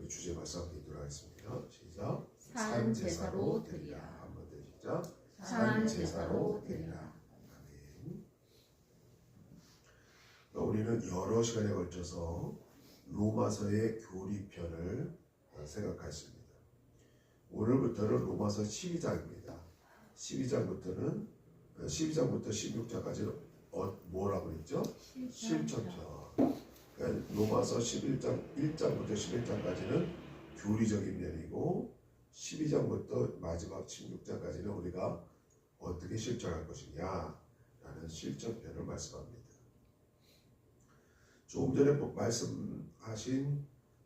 우리 주제 말씀 드리도록 하겠습니다. 시작. 산 제사로 드리라. 한 번 더 시작. 산 제사로 드리라. 아멘. 우리는 여러 시간에 걸쳐서 로마서의 교리편을 생각하십니다. 오늘부터는 로마서 12장입니다. 12장부터 16장까지는 뭐라고 그랬죠? 실천편. 그러니까 로마서 1장부터 11장까지는 교리적인 면이고 12장부터 마지막 16장까지는 우리가 어떻게 실천할 것이냐라는 실천편을 말씀합니다. 조금 전에 말씀하신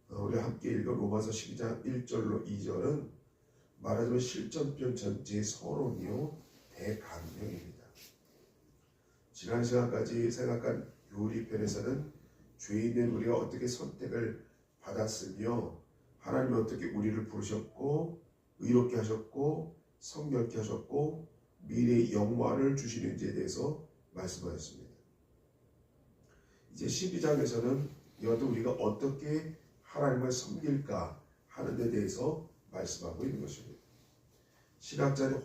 우리 함께 읽은 로마서 12장 1절로 2절은 말하자면 실천편 전체의 서론이요 대강령입니다. 지난 시간까지 생각한 교리편에서는 죄인된 우리가 어떻게 선택을 받았으며 하나님이 어떻게 우리를 부르셨고 의롭게 하셨고 성결케 하셨고 미래의 영광을 주시는지에 대해서 말씀하셨습니다. 이제 12장에서는 이것도 우리가 어떻게 하나님을 섬길까 하는 데 대해서 말씀하고 있는 것입니다. 신학자는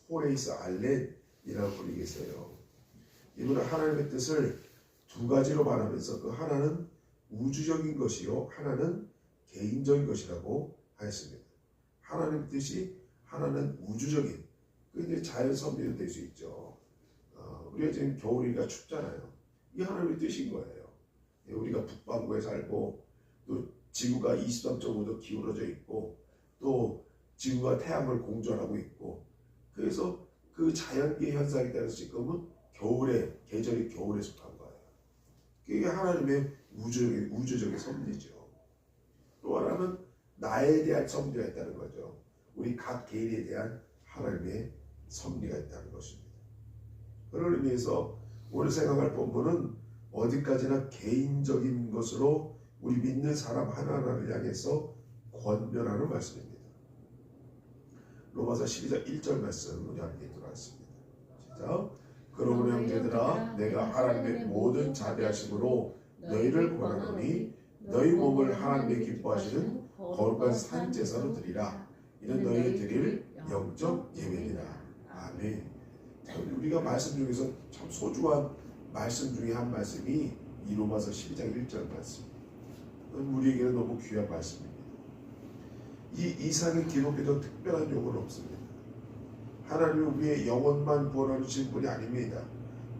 호레이스 알렌이라고 분이 계세요. 이분은 하나님의 뜻을 두 가지로 말하면서 그 하나는 우주적인 것이요 하나는 개인적인 것이라고 하였습니다. 하나님의 뜻이 하나는 우주적인, 그 이제 자연 섭리도 될 수 있죠. 우리가 지금 겨울이니까 춥잖아요. 이게 하나님의 뜻인 거예요. 우리가 북반구에 살고 또 지구가 23.5도 기울어져 있고 또 지구가 태양을 공전하고 있고 그래서 그 자연계 현상에 따라서 지금은 계절이 겨울에 속한 거예요. 그게 하나님의 우주적인 섭리죠. 또 하나는 나에 대한 섭리가 있다는 거죠. 우리 각 개인에 대한 하나님의 섭리가 있다는 것입니다. 그런 의미에서 오늘 생각할 본문은 어디까지나 개인적인 것으로 우리 믿는 사람 하나하나를 향해서 권면하는 말씀입니다. 로마서 12장 1절 말씀 우리 함께 들어왔습니다. 시작. 그러므로 형제들아 내가 하나님의 모든 자비하심으로 너희를 권하노니 너희 몸을 하나님의 기뻐하시는 거룩한 산 제사로 드리라. 이는 너희의 드릴 영적 예배니라. 아멘. 우리가 말씀 중에서 참 소중한 말씀 중에 한 말씀이 이 로마서 12장 1절 말씀. 우리에게는 너무 귀한 말씀입니다. 이 이상의 기록에도 특별한 요구는 없습니다. 하나님은 우리의 영혼만 구원하시는 분이 아닙니다.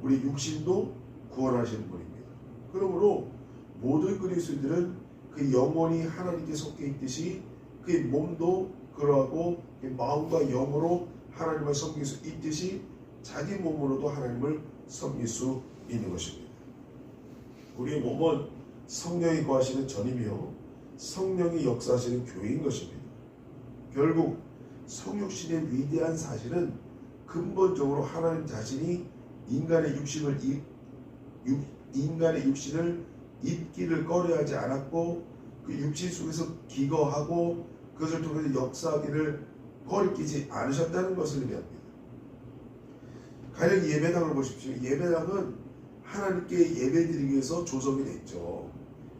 우리 육신도 구원하시는 분입니다. 그러므로 모든 그리스도인들은 그 영혼이 하나님께 속해 있듯이 그의 몸도 그러하고 마음과 영으로 하나님을 섬길 수 있듯이 자기 몸으로도 하나님을 섬길 수 있는 것입니다. 우리의 몸은 성령이 거하시는 전이며 성령이 역사하시는 교회인 것입니다. 결국 성육신의 위대한 사실은 근본적으로 하나님 자신이 인간의 육신을 입기를 꺼려하지 않았고 그 육신 속에서 기거하고 그것을 통해서 역사하기를 거리끼지 않으셨다는 것을 의미합니다. 가령 예배당을 보십시오. 예배당은 하나님께 예배드리기 위해서 조성이 됐죠.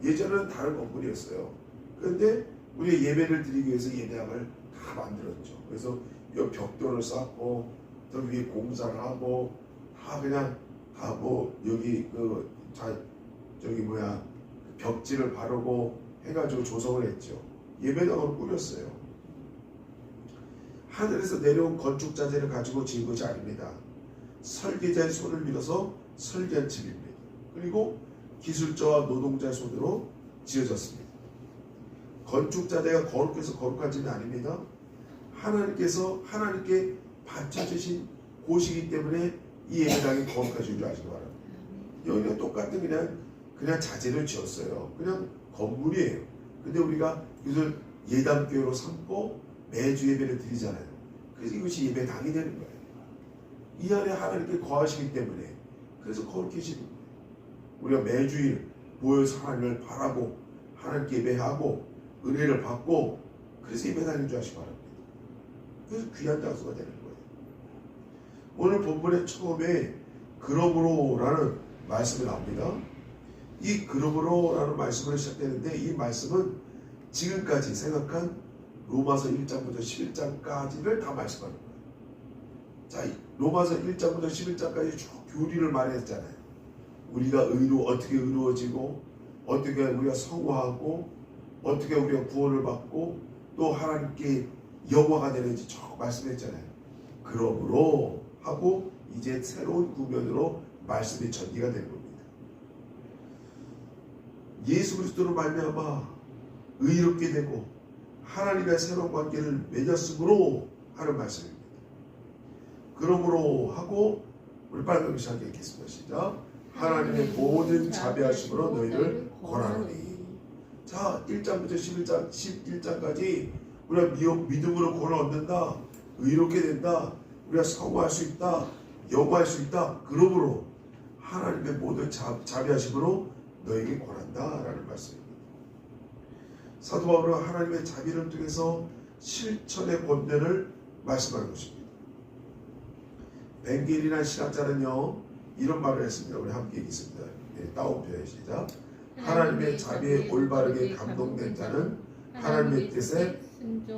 예전에는 다른 건물이었어요. 그런데 우리의 예배를 드리기 위해서 예배당을 다 만들었죠. 그래서 이 벽돌을 쌓고 또 위에 공사를 하고 다 그냥 여기 벽지를 바르고 해가지고 조성을 했죠. 예배당으로 꾸몄어요. 하늘에서 내려온 건축 자재를 가지고 지은 것이 아닙니다. 설계자의 손을 빌어서 설계한 집입니다. 그리고 기술자와 노동자의 손으로 지어졌습니다. 건축 자재가 거룩해서 거룩한 집이 아닙니다. 하나님께 바쳐주신 곳이기 때문에 이 예배당이 거룩하신 줄 아시기 바랍니다. 여기가 똑같은 그냥 자재를 지었어요. 그냥 건물이에요. 근데 우리가 이것을 예담교회로 삼고 매주 예배를 드리잖아요. 그래서 이것이 예배당이 되는 거예요. 이 안에 하나님께 거하시기 때문에 그래서 거룩해지는 거예요. 우리가 매주일 모여서 하나님을 바라고 하나님께 예배하고 은혜를 받고 그래서 예배당인 줄 아시기 바랍니다. 그래서 귀한 장소가 되는 거예요. 오늘 본문의 처음에 그러므로라는 말씀이 나옵니다. 이 그러므로라는 말씀으로 시작되는데 이 말씀은 지금까지 생각한 로마서 1장부터 11장까지를 다 말씀하는 거예요. 자, 로마서 1장부터 11장까지 쭉 교리를 말했잖아요. 우리가 어떻게 의로워지고, 어떻게 우리가 성화하고, 어떻게 우리가 구원을 받고, 또 하나님께 영화가 되는지 쭉 말씀했잖아요. 그러므로 하고 이제 새로운 구면으로 말씀이 전개가 되는 겁니다. 예수 그리스도로 말미암아 의롭게 되고 하나님의 새로운 관계를 맺었으므로 하는 말씀입니다. 그러므로 하고 우리 빨간 글씨 함께 읽겠습니다. 시작. 하나님의 모든 자비하심으로 너희를 권하노니. 자, 1장부터 11장까지 우리가 믿음으로 구원을 얻는다, 의롭게 된다, 우리가 성공할 수 있다, 영화할 수 있다. 그러므로 하나님의 모든 자비하심으로 너에게 권한다 라는 말씀입니다. 사도 바울은 하나님의 자비를 통해서 실천의 권면을 말씀하는 것입니다. 벤겔이라는 신학자는요 이런 말을 했습니다. 우리 함께 읽겠습니다. 네, 따옴표에 시작. 하나님의 자비에 올바르게 감동된 자는 하나님의 뜻에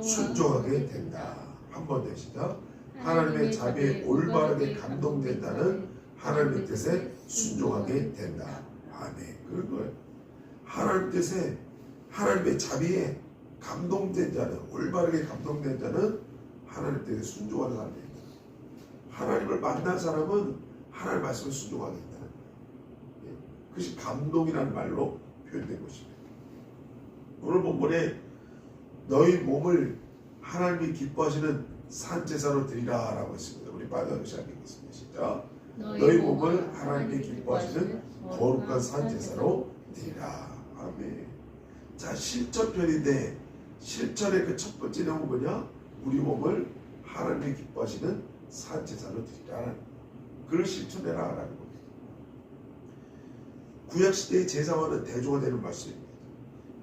순종하게 된다. 한 번 더 시작. 하나님의 자비에 올바르게 감동된 자는 하나님의 뜻에 순종하게 된다. 아멘. 그런 거예요. 하나님 뜻에, 하나님의 자비에 감동된 자는, 올바르게 감동된 자는 하나님 뜻에 순종하는 사람입니다. 하나님을 만난 사람은 하나님 말씀을 순종하게 된다는 거예요. 그것이 감동이라는 말로 표현된 것입니다. 오늘 본문에 너희 몸을 하나님이 기뻐하시는 산제사로 드리라 라고 했습니다. 우리 빨간 글씨 함께 읽겠습니다. 시작. 너희 몸을 하나님이 기뻐하시는 거룩한 산제사로 드리라. 아멘. 자, 실천편인데 실천의 그 첫 번째 내용은 뭐냐? 우리 몸을 하나님이 기뻐하시는 산제사로 드리라. 그걸 실천해라 라는 겁니다. 구약시대의 제사와는 대조가 되는 말씀입니다.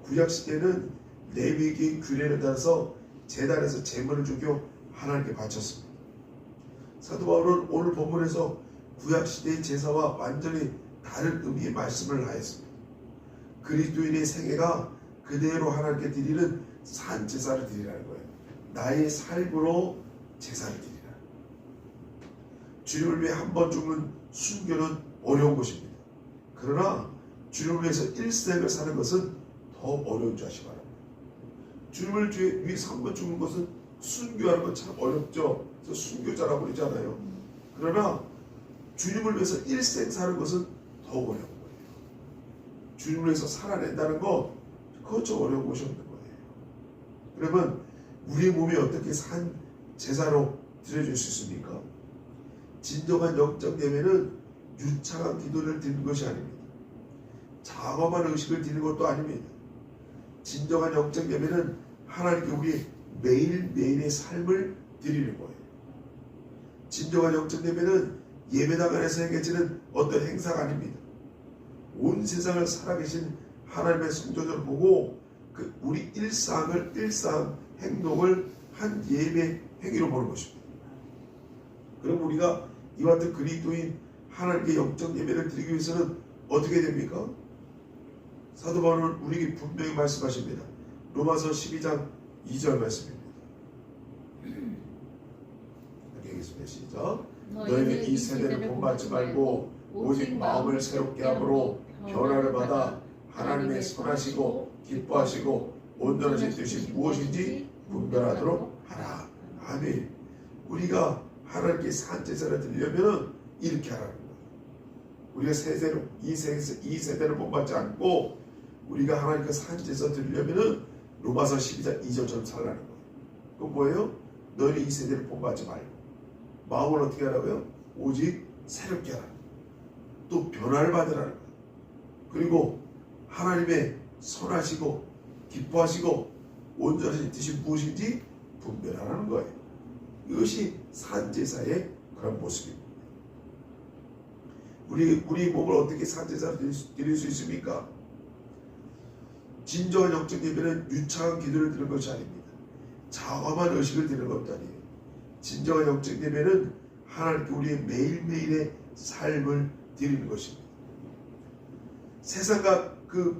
구약시대는 레위기 규례를 따라서 제단에서 제물을 죽여 하나님께 바쳤습니다. 사도 바울은 오늘 본문에서 구약시대의 제사와 완전히 다른 의미의 말씀을 하였습니다. 그리스도인의 생애가 그대로 하나님께 드리는 산제사를 드리라는 거예요. 나의 삶으로 제사를 드리라. 주님을 위해 한 번 죽는 순교는 어려운 것입니다. 그러나 주님을 위해서 일생을 사는 것은 더 어려운 줄 아시기 바랍니다. 주님을 위해서 한 번 죽는 것은 순교하는 건 참 어렵죠. 그래서 순교자라고 그러잖아요. 그러나 주님을 위해서 일생 사는 것은 더 어려운 거예요. 주님을 위해서 살아낸다는 거 그것 좀 어려운 것이 없는 거예요. 그러면 우리의 몸이 어떻게 산 제사로 드려질 수 있습니까? 진정한 영적 예배는 유창한 기도를 드리는 것이 아닙니다. 장엄한 의식을 드리는 것도 아닙니다. 진정한 영적 예배는 하나님께 우리 매일매일의 삶을 드리는 거예요. 진정한 영적 예배는 예배당 안에서 행해지는 어떤 행사가 아닙니다. 온 세상을 살아계신 하나님의 성도들을 보고 우리 일상 행동을 한 예배 행위로 보는 것입니다. 그럼 우리가 이와 같은 그리스도인 하나님께 영적 예배를 드리기 위해서는 어떻게 됩니까? 사도 바울은 우리에게 분명히 말씀하십니다. 로마서 12장 2절 말씀입니다. 읽겠습니다. 시작. 너희는 이 세대를 본받지 말고 오직 마음을 새롭게 함으로 변화를 받아 하나님의 선하시고 기뻐하시고 온전하신 뜻이 무엇인지 분별하도록 하라. 아멘. 우리가 하나님께 산제사를 드리려면 이렇게 하라는 거예요. 우리가 이 세대를 본받지 않고 우리가 하나님께 산제사 드리려면 로마서 12장 2절처럼 살라는 거예요. 그건 뭐예요? 너희는 이 세대를 본받지 말고 마음을 어떻게 하라고요? 오직 새롭게 하라. 또 변화를 받으라는 거예요. 그리고 하나님의 선하시고 기뻐하시고 온전하신 뜻이 무엇인지 분별하라는 거예요. 이것이 산제사의 그런 모습입니다. 우리 몸을 어떻게 산제사로 드릴 수 있습니까? 진정한 영적 예배는 유창한 기도를 드리는 것이 아닙니다. 장엄한 의식을 드리는 것도 아니에요. 진정한 영적 예배는 하나님께 우리의 매일매일의 삶을 드리는 것입니다. 세상과 그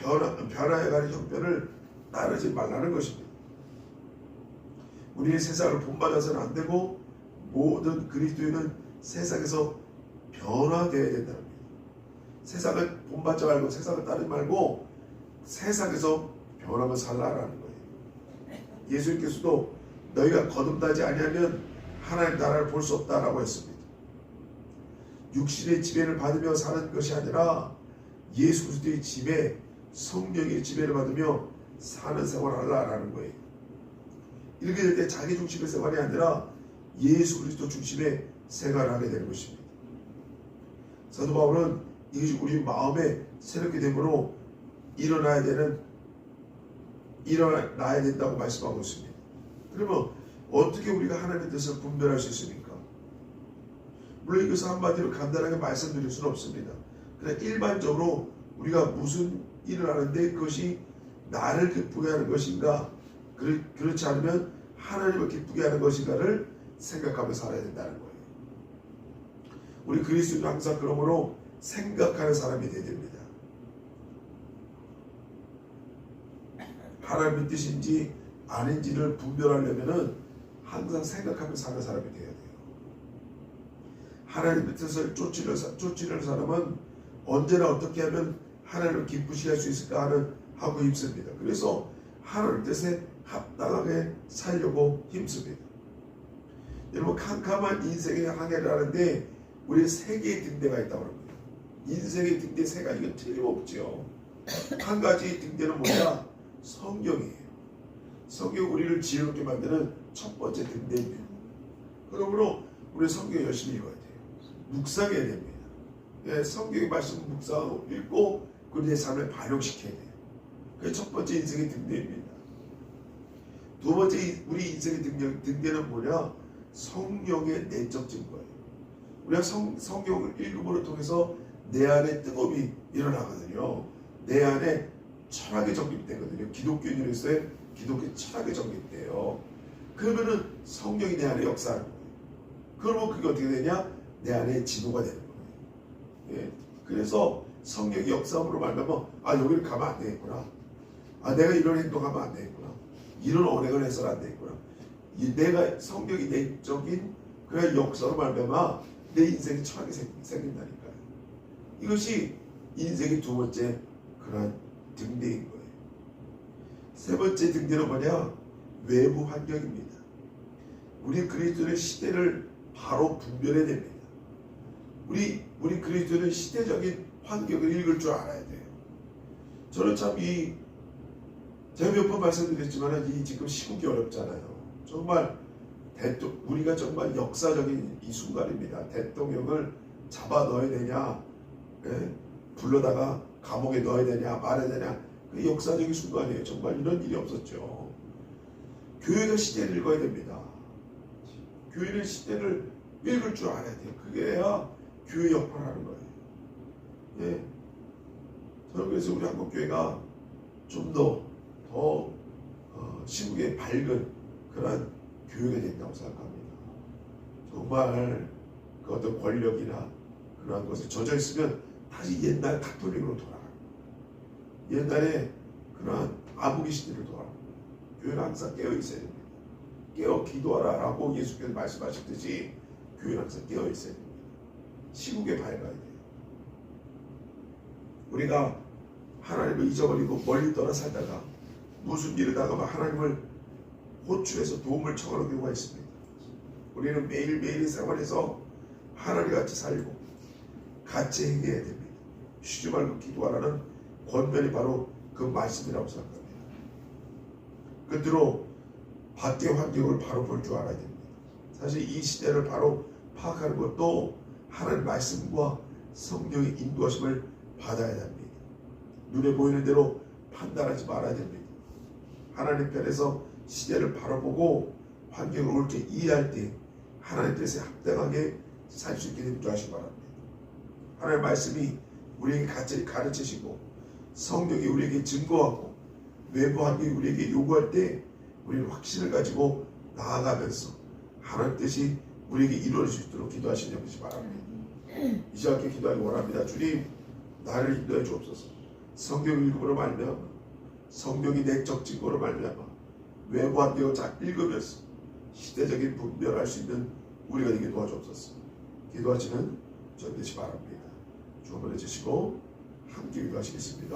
변화해가는 형편을 따르지 말라는 것입니다. 우리는 세상을 본받아서는 안 되고 모든 그리스도인은 세상에서 변화되어야 된다는 겁니다. 세상을 본받지 말고 세상을 따르지 말고 세상에서 변하며 살라라는 거예요. 예수님께서도 너희가 거듭나지 아니하면 하나님 나라를 볼 수 없다라고 했습니다. 육신의 지배를 받으며 사는 것이 아니라 예수 그리스도의 지배, 성령의 지배를 받으며 사는 생활을 하라라는 거예요. 이렇게 될 때 자기 중심의 생활이 아니라 예수 그리스도 중심의 생활을 하게 되는 것입니다. 사도 바울은 이것이 우리 마음에 새롭게 됨으로 일어나야 된다고 말씀하고 있습니다. 그러면 어떻게 우리가 하나님의 뜻을 분별할 수 있습니까? 물론 이것을 한마디로 간단하게 말씀드릴 수는 없습니다. 그냥 일반적으로 우리가 무슨 일을 하는데 그것이 나를 기쁘게 하는 것인가, 그렇지 않으면 하나님을 기쁘게 하는 것인가를 생각하며 살아야 된다는 거예요. 우리 그리스도인은 항상 그러므로 생각하는 사람이 되어야 됩니다. 하나님의 뜻인지 아닌지를 분별하려면 항상 생각하며 사는 사람이 되어야 돼요. 하나님의 뜻을 쫓으려는 사람은 언제나 어떻게 하면 하나님을 기쁘시게 할 수 있을까 하고 힘씁니다. 그래서 하나님 뜻에 합당하게 살려고 힘씁니다. 여러분, 캄캄한 인생의 항해를 하는데 우리 세 개의 등대가 있다고 합니다. 인생의 등대 세 가지, 이건 틀림없죠. 한 가지 등대는 뭐냐? 성경이에요. 성경 우리를 지혜롭게 만드는 첫 번째 등대입니다. 그러므로 우리 성경 열심히 읽어야 돼요. 묵상해야 됩니다. 예, 성경의 말씀 묵상하고 읽고 그걸 내 삶에 반영시켜야 돼요. 그게 첫 번째 인생의 등대입니다. 두 번째 우리 인생의 등대는 뭐냐? 성령의 내적 증거예요. 우리가 성경을 읽음으로 통해서 내 안에 뜨거움이 일어나거든요. 내 안에 철학이 정립되거든요. 기독교인으로서의 기독교 철학이 정립돼요. 그러면은 성령이 내 안에 역사하는 거예요. 그러면 그게 어떻게 되냐? 내 안에 지도가 되는 거예요. 예. 그래서 성령이 역사함으로 말하면 여기를 가면 안 되겠구나. 내가 이런 행동하면 안 되겠구나. 이런 언행을 해서는 안 되겠구나. 내가 성령이 내적인 그런 역사로 말하면 내 인생에 철학이 생긴다니까요. 이것이 인생의 두 번째 그런 등대인 거예요. 세 번째 등대는 뭐냐? 외부 환경입니다. 우리 그리스도의 시대를 바로 분별해야 됩니다. 우리 그리스도는 시대적인 환경을 읽을 줄 알아야 돼요. 저는 참 제가 몇 번 말씀드렸지만 지금 시국이 어렵잖아요. 정말 우리가 정말 역사적인 이 순간입니다. 대통령을 잡아 넣어야 되냐, 불러다가 감옥에 넣어야 되냐, 말아야 되냐, 그 역사적인 순간이에요. 정말 이런 일이 없었죠. 교회가 시대를 읽어야 됩니다. 교회는 시대를 읽을 줄 알아야 돼요. 그게야 교회 역할을 하는 거예요. 예. 저는 그래서 우리 한국교회가 좀 더 시국에 밝은 그런 교회가 된다고 생각합니다. 정말 그 어떤 권력이나 그러한 것에 젖어 있으면 다시 옛날 가톨릭으로 돌아가요. 옛날에 그러한 암흑의 시대를 돌아가요. 교회는 항상 깨어 있어야 됩니다. 깨어 기도하라라고 예수께서 말씀하셨듯이 교회는 항상 깨어 있어야 됩니다. 시국에 밝아야 돼요. 우리가 하나님을 잊어버리고 멀리 떠나 살다가 무슨 일을 당하면 하나님을 호출해서 도움을 청하는 경우가 있습니다. 우리는 매일매일의 생활에서 하나님 같이 살고 같이 행해야 됩니다. 쉬지 말고 기도하라는 권면이 바로 그 말씀이라고 생각합니다. 끝으로 밖의 환경을 바로 볼 줄 알아야 됩니다. 사실 이 시대를 바로 파악하는 것도 하나님의 말씀과 성령의 인도하심을 받아야 합니다. 눈에 보이는 대로 판단하지 말아야 됩니다. 하나님 편에서 시대를 바로 보고 환경을 옳게 이해할 때 하나님 뜻에 합당하게 살 수 있게 되는 줄 아시기 바랍니다. 하나님의 말씀이 우리에게 가르치시고 성령이 우리에게 증거하고 외부 환경이 우리에게 요구할 때 우리는 확신을 가지고 나아가면서 하나님 뜻이 우리에게 이루어질 수 있도록 기도하시는 여기시 바랍니다. 이 시간에 기도하기 원합니다. 주님, 나를 인도해 주옵소서. 성경 읽음으로 말미암아 성경이 내적 증거로 말미암아 외부한 되어 잘 읽으면서 시대적인 분별할 수 있는 우리가 되게 도와주옵소서. 기도하시는 전 되시 바랍니다. 주 한번 해주시고 함께 기도하시겠습니다.